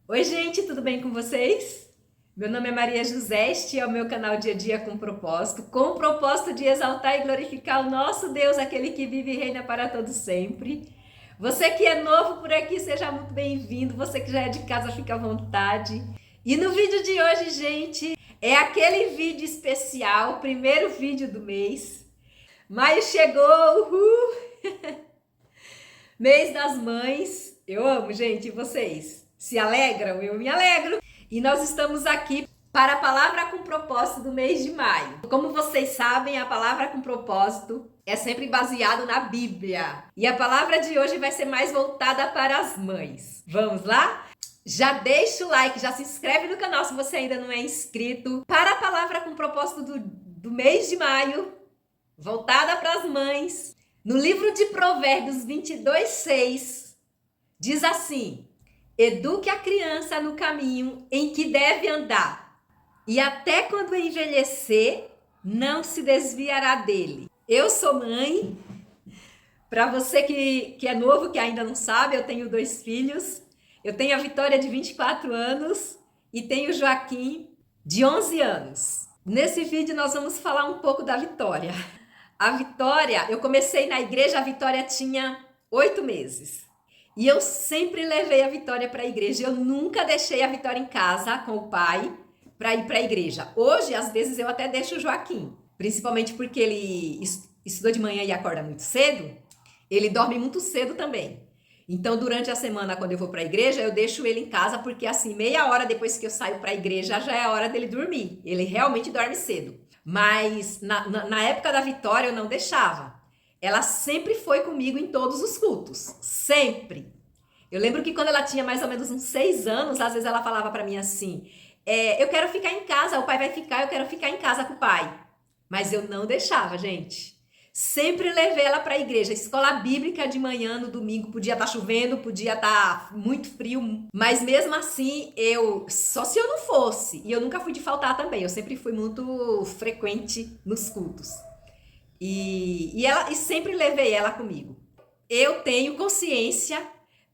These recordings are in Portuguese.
Oi, gente, tudo bem com vocês? Meu nome é Maria José, este é o meu canal Dia a Dia com o propósito de exaltar e glorificar o nosso Deus, aquele que vive e reina para todo sempre. Você que é novo por aqui, seja muito bem-vindo. Você que já é de casa, fica à vontade. E no vídeo de hoje, gente, é aquele vídeo especial, primeiro vídeo do mês. Maio chegou, uhul! Mês das Mães. Eu amo, gente, e vocês? Se alegram? Eu me alegro. E nós estamos aqui para a Palavra com Propósito do mês de maio. Como vocês sabem, a Palavra com Propósito é sempre baseado na Bíblia. E a palavra de hoje vai ser mais voltada para as mães. Vamos lá? Já deixa o like, já se inscreve no canal se você ainda não é inscrito. Para a Palavra com Propósito do mês de maio, voltada para as mães. No livro de Provérbios 22:6, diz assim: eduque a criança no caminho em que deve andar, e até quando envelhecer, não se desviará dele. Eu sou mãe. Para você que é novo, que ainda não sabe, eu tenho 2 filhos. Eu tenho a Vitória, de 24 anos, e tenho o Joaquim, de 11 anos. Nesse vídeo nós vamos falar um pouco da Vitória. A Vitória, eu comecei na igreja, a Vitória tinha 8 meses. E eu sempre levei a Vitória para a igreja. Eu nunca deixei a Vitória em casa com o pai para ir para a igreja. Hoje, às vezes, eu até deixo o Joaquim. Principalmente porque ele estudou de manhã e acorda muito cedo. Ele dorme muito cedo também. Então, durante a semana, quando eu vou para a igreja, eu deixo ele em casa, porque assim, meia hora depois que eu saio para a igreja, já é a hora dele dormir. Ele realmente dorme cedo. Mas na época da Vitória eu não deixava. Ela sempre foi comigo em todos os cultos. Sempre. Eu lembro que quando ela tinha mais ou menos uns 6 anos, às vezes ela falava para mim assim: eu quero ficar em casa, o pai vai ficar, eu quero ficar em casa com o pai. Mas eu não deixava, gente. Sempre levei ela para a igreja. Escola bíblica de manhã, no domingo, podia estar chovendo, podia estar muito frio, mas mesmo assim, só se eu não fosse. E eu nunca fui de faltar também, eu sempre fui muito frequente nos cultos. E sempre levei ela comigo. Eu tenho consciência,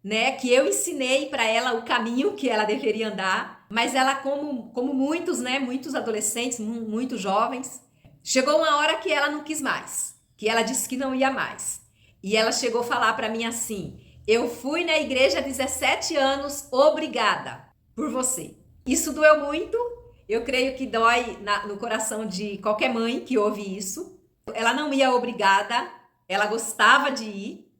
né, que eu ensinei para ela o caminho que ela deveria andar, mas ela, como muitos, né, muitos adolescentes, muitos jovens, chegou uma hora que ela não quis mais. Que ela disse que não ia mais. E ela chegou a falar para mim assim: eu fui na igreja há 17 anos, obrigada por você. Isso doeu muito. Eu creio que dói no coração de qualquer mãe que ouve isso. Ela não ia obrigada, ela gostava de ir,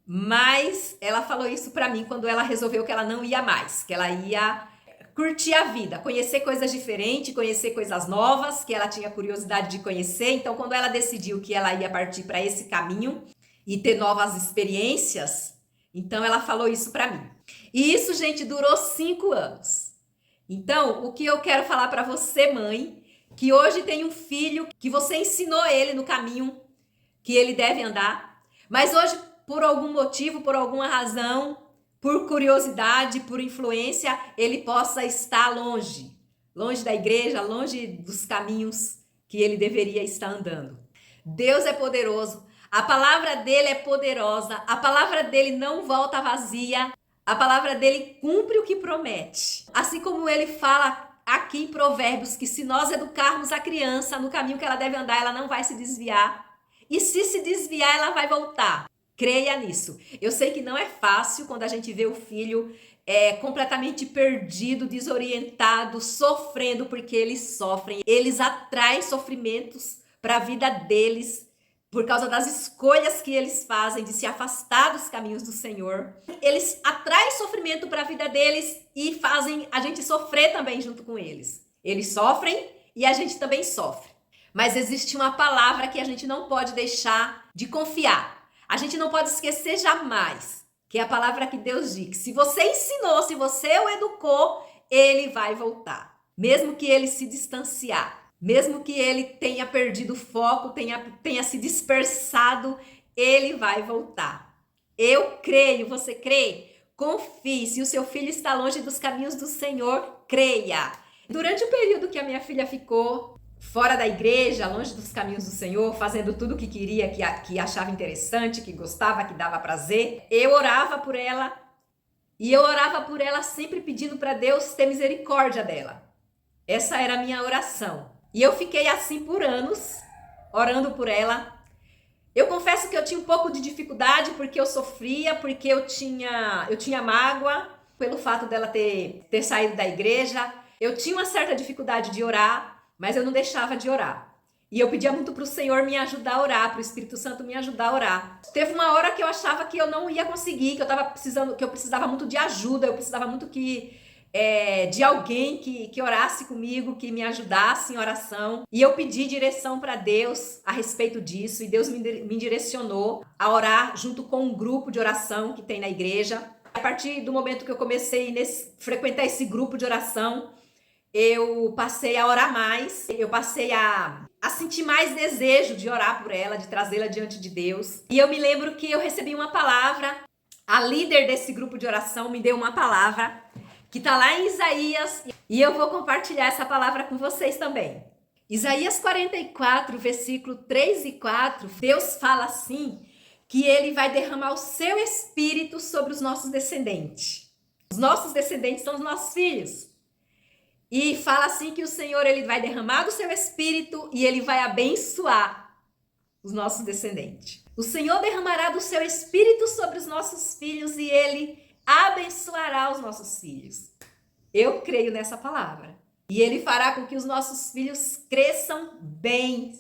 mas ela falou isso para mim quando ela resolveu que ela não ia mais, que ela ia curtir a vida, conhecer coisas diferentes, conhecer coisas novas, que ela tinha curiosidade de conhecer. Então, quando ela decidiu que ela ia partir para esse caminho e ter novas experiências, então ela falou isso para mim. E isso, gente, durou 5 anos. Então, o que eu quero falar para você, mãe, que hoje tem um filho, que você ensinou ele no caminho que ele deve andar, mas hoje, por algum motivo, por alguma razão, por curiosidade, por influência, ele possa estar longe da igreja, longe dos caminhos que ele deveria estar andando. Deus é poderoso, a palavra dele é poderosa, a palavra dele não volta vazia, a palavra dele cumpre o que promete. Assim como ele fala aqui em Provérbios, que se nós educarmos a criança no caminho que ela deve andar, ela não vai se desviar. E se desviar, ela vai voltar. Creia nisso. Eu sei que não é fácil quando a gente vê o filho completamente perdido, desorientado, sofrendo, porque eles sofrem. Eles atraem sofrimentos para a vida deles por causa das escolhas que eles fazem de se afastar dos caminhos do Senhor. Eles atraem sofrimento para a vida deles e fazem a gente sofrer também junto com eles. Eles sofrem e a gente também sofre. Mas existe uma palavra que a gente não pode deixar de confiar. A gente não pode esquecer jamais, que é a palavra que Deus diz. Se você ensinou, se você o educou, ele vai voltar. Mesmo que ele se distanciar, mesmo que ele tenha perdido o foco, tenha se dispersado, ele vai voltar. Eu creio, você crê? Confie, se o seu filho está longe dos caminhos do Senhor, creia. Durante o período que a minha filha ficou fora da igreja, longe dos caminhos do Senhor, fazendo tudo o que queria, que achava interessante, que gostava, que dava prazer, eu orava por ela E eu orava por ela sempre pedindo para Deus ter misericórdia dela. Essa era a minha oração. E eu fiquei assim por anos, orando por ela. Eu confesso que eu tinha um pouco de dificuldade porque eu sofria, porque eu tinha mágoa pelo fato dela ter saído da igreja. Eu tinha uma certa dificuldade de orar, mas eu não deixava de orar. E eu pedia muito para o Senhor me ajudar a orar, para o Espírito Santo me ajudar a orar. Teve uma hora que eu achava que eu não ia conseguir, que eu precisava muito de ajuda, eu precisava muito de alguém que orasse comigo, que me ajudasse em oração. E eu pedi direção para Deus a respeito disso, e Deus me direcionou a orar junto com um grupo de oração que tem na igreja. A partir do momento que eu comecei a frequentar esse grupo de oração, eu passei a orar mais, eu passei a sentir mais desejo de orar por ela, de trazê-la diante de Deus. E eu me lembro que eu recebi uma palavra, a líder desse grupo de oração me deu uma palavra, que está lá em Isaías, e eu vou compartilhar essa palavra com vocês também. Isaías 44, versículo 3 e 4, Deus fala assim, que Ele vai derramar o seu Espírito sobre os nossos descendentes. Os nossos descendentes são os nossos filhos. E fala assim que o Senhor Ele vai derramar do seu Espírito e Ele vai abençoar os nossos descendentes. O Senhor derramará do seu Espírito sobre os nossos filhos e Ele abençoará os nossos filhos. Eu creio nessa palavra. E Ele fará com que os nossos filhos cresçam bem,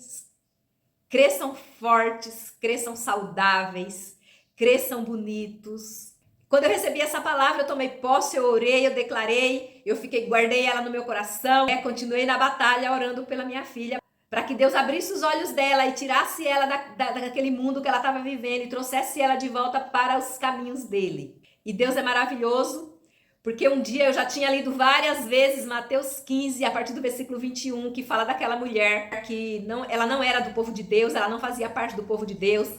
cresçam fortes, cresçam saudáveis, cresçam bonitos. Quando eu recebi essa palavra, eu tomei posse, eu orei, eu declarei, guardei ela no meu coração, continuei na batalha orando pela minha filha, para que Deus abrisse os olhos dela e tirasse ela daquele mundo que ela estava vivendo e trouxesse ela de volta para os caminhos dele. E Deus é maravilhoso, porque um dia eu já tinha lido várias vezes Mateus 15, a partir do versículo 21, que fala daquela mulher que ela não era do povo de Deus, ela não fazia parte do povo de Deus,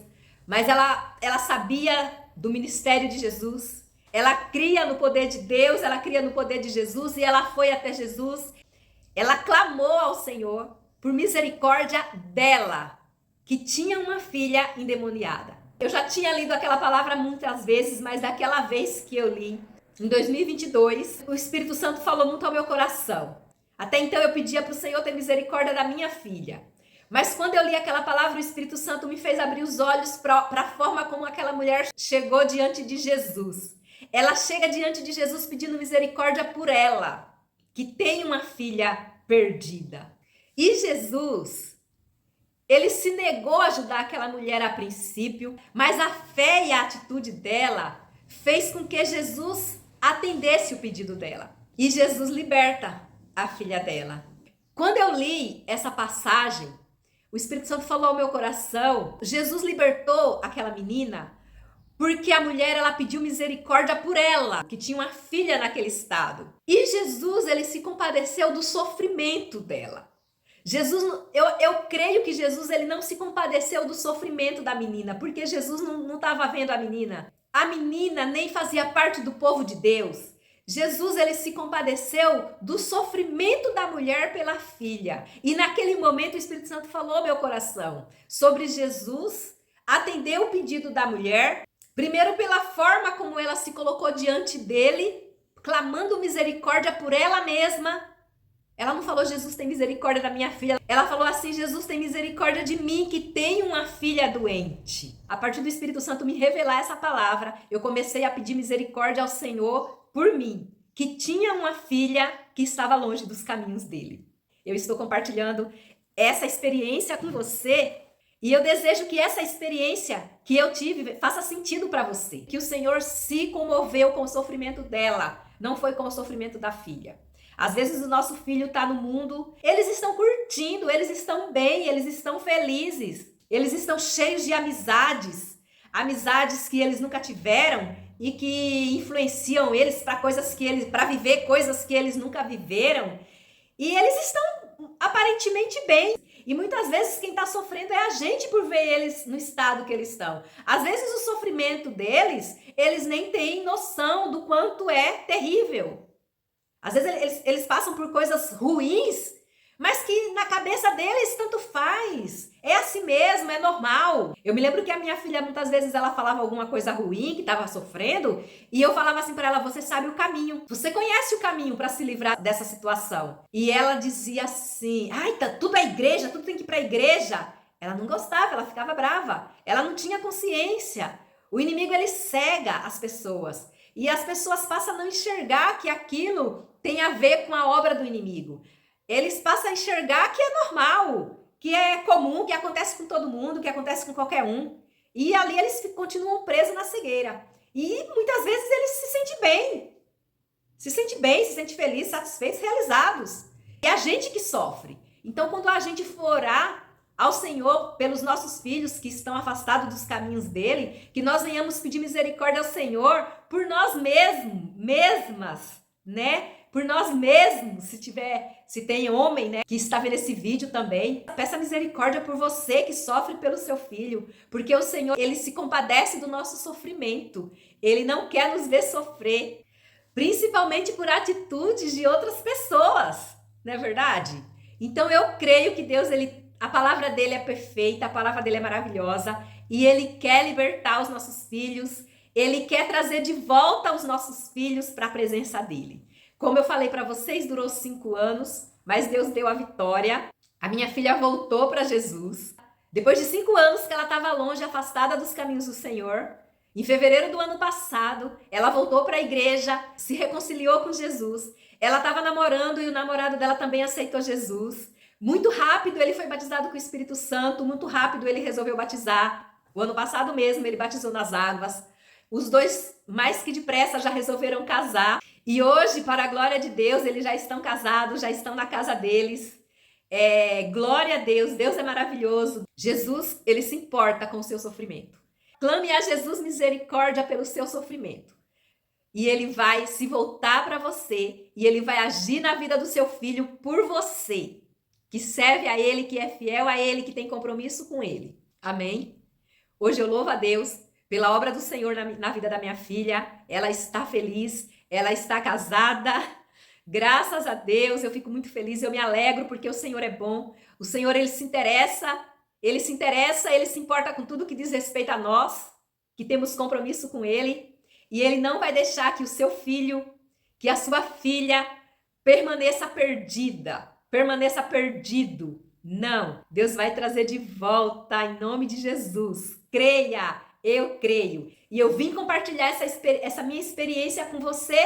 mas ela sabia do ministério de Jesus, ela cria no poder de Deus, ela cria no poder de Jesus, e ela foi até Jesus, ela clamou ao Senhor por misericórdia dela, que tinha uma filha endemoniada. Eu já tinha lido aquela palavra muitas vezes, mas daquela vez que eu li, em 2022, o Espírito Santo falou muito ao meu coração. Até então eu pedia para o Senhor ter misericórdia da minha filha. Mas quando eu li aquela palavra, o Espírito Santo me fez abrir os olhos para a forma como aquela mulher chegou diante de Jesus. Ela chega diante de Jesus pedindo misericórdia por ela, que tem uma filha perdida. E Jesus, ele se negou a ajudar aquela mulher a princípio, mas a fé e a atitude dela fez com que Jesus atendesse o pedido dela. E Jesus liberta a filha dela. Quando eu li essa passagem, o Espírito Santo falou ao meu coração, Jesus libertou aquela menina porque a mulher, ela pediu misericórdia por ela, que tinha uma filha naquele estado. E Jesus, ele se compadeceu do sofrimento dela. Eu creio que Jesus, ele não se compadeceu do sofrimento da menina, porque Jesus não estava vendo a menina. A menina nem fazia parte do povo de Deus. Jesus, ele se compadeceu do sofrimento da mulher pela filha. E naquele momento o Espírito Santo falou ao meu coração sobre Jesus atender o pedido da mulher, primeiro pela forma como ela se colocou diante dele, clamando misericórdia por ela mesma. Ela não falou, Jesus tem misericórdia da minha filha. Ela falou assim, Jesus tem misericórdia de mim que tenho uma filha doente. A partir do Espírito Santo me revelar essa palavra, eu comecei a pedir misericórdia ao Senhor por mim, que tinha uma filha que estava longe dos caminhos dele. Eu estou compartilhando essa experiência com você e eu desejo que essa experiência que eu tive faça sentido para você. Que o Senhor se comoveu com o sofrimento dela, não foi com o sofrimento da filha. Às vezes o nosso filho está no mundo, eles estão curtindo, eles estão bem, eles estão felizes, eles estão cheios de amizades que eles nunca tiveram e que influenciam eles para viver coisas que eles nunca viveram. E eles estão aparentemente bem. E muitas vezes quem está sofrendo é a gente por ver eles no estado que eles estão. Às vezes o sofrimento deles, eles nem têm noção do quanto é terrível. Às vezes eles passam por coisas ruins, mas que na cabeça deles tanto faz. É assim mesmo, é normal. Eu me lembro que a minha filha, muitas vezes, ela falava alguma coisa ruim, que estava sofrendo, e eu falava assim para ela, você sabe o caminho, você conhece o caminho para se livrar dessa situação. E ela dizia assim, ai, tá, tudo é igreja, tudo tem que ir para a igreja. Ela não gostava, ela ficava brava, ela não tinha consciência. O inimigo, ele cega as pessoas, e as pessoas passam a não enxergar que aquilo tem a ver com a obra do inimigo. Eles passam a enxergar que é normal, que é comum, que acontece com todo mundo, que acontece com qualquer um. E ali eles continuam presos na cegueira. E muitas vezes eles se sentem bem. Se sentem felizes, satisfeitos, realizados. É a gente que sofre. Então, quando a gente for orar ao Senhor pelos nossos filhos que estão afastados dos caminhos dele, que nós venhamos pedir misericórdia ao Senhor por nós mesmas, né? Por nós mesmos, se tem homem, né, que está vendo esse vídeo também, peça misericórdia por você que sofre pelo seu filho, porque o Senhor, ele se compadece do nosso sofrimento, ele não quer nos ver sofrer, principalmente por atitudes de outras pessoas, não é verdade? Então eu creio que Deus, a palavra dele é perfeita, a palavra dele é maravilhosa, e ele quer libertar os nossos filhos, ele quer trazer de volta os nossos filhos para a presença dele. Como eu falei para vocês, durou 5 anos, mas Deus deu a vitória. A minha filha voltou para Jesus. Depois de 5 anos que ela estava longe, afastada dos caminhos do Senhor, em fevereiro do ano passado, ela voltou para a igreja, se reconciliou com Jesus. Ela estava namorando e o namorado dela também aceitou Jesus. Muito rápido ele foi batizado com o Espírito Santo, muito rápido ele resolveu batizar. O ano passado mesmo ele batizou nas águas. Os dois, mais que depressa, já resolveram casar. E hoje, para a glória de Deus, eles já estão casados, já estão na casa deles. Glória a Deus, Deus é maravilhoso. Jesus, ele se importa com o seu sofrimento. Clame a Jesus misericórdia pelo seu sofrimento. E ele vai se voltar para você, e ele vai agir na vida do seu filho por você, que serve a ele, que é fiel a ele, que tem compromisso com ele. Amém? Hoje eu louvo a Deus pela obra do Senhor na vida da minha filha. Ela está feliz, ela está casada, graças a Deus, eu fico muito feliz, eu me alegro porque o Senhor é bom, o Senhor, ele se importa com tudo que diz respeito a nós, que temos compromisso com ele, e ele não vai deixar que o seu filho, que a sua filha permaneça perdido, não, Deus vai trazer de volta em nome de Jesus, creia, eu creio. E eu vim compartilhar essa minha experiência com você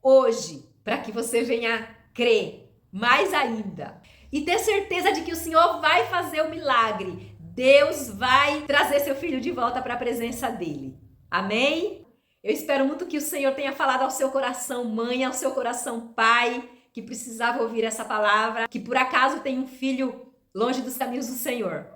hoje, para que você venha crer mais ainda. E ter certeza de que o Senhor vai fazer o milagre. Deus vai trazer seu filho de volta para a presença dele. Amém? Eu espero muito que o Senhor tenha falado ao seu coração, mãe, ao seu coração, pai, que precisava ouvir essa palavra, que por acaso tem um filho longe dos caminhos do Senhor.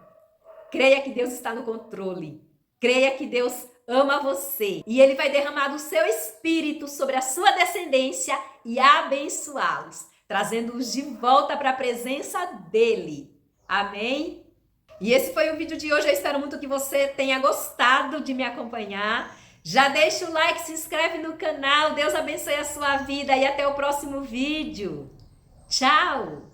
Creia que Deus está no controle. Creia que Deus ama você e ele vai derramar do seu espírito sobre a sua descendência e abençoá-los, trazendo-os de volta para a presença dele. Amém? E esse foi o vídeo de hoje. Eu espero muito que você tenha gostado de me acompanhar. Já deixa o like, se inscreve no canal. Deus abençoe a sua vida e até o próximo vídeo. Tchau!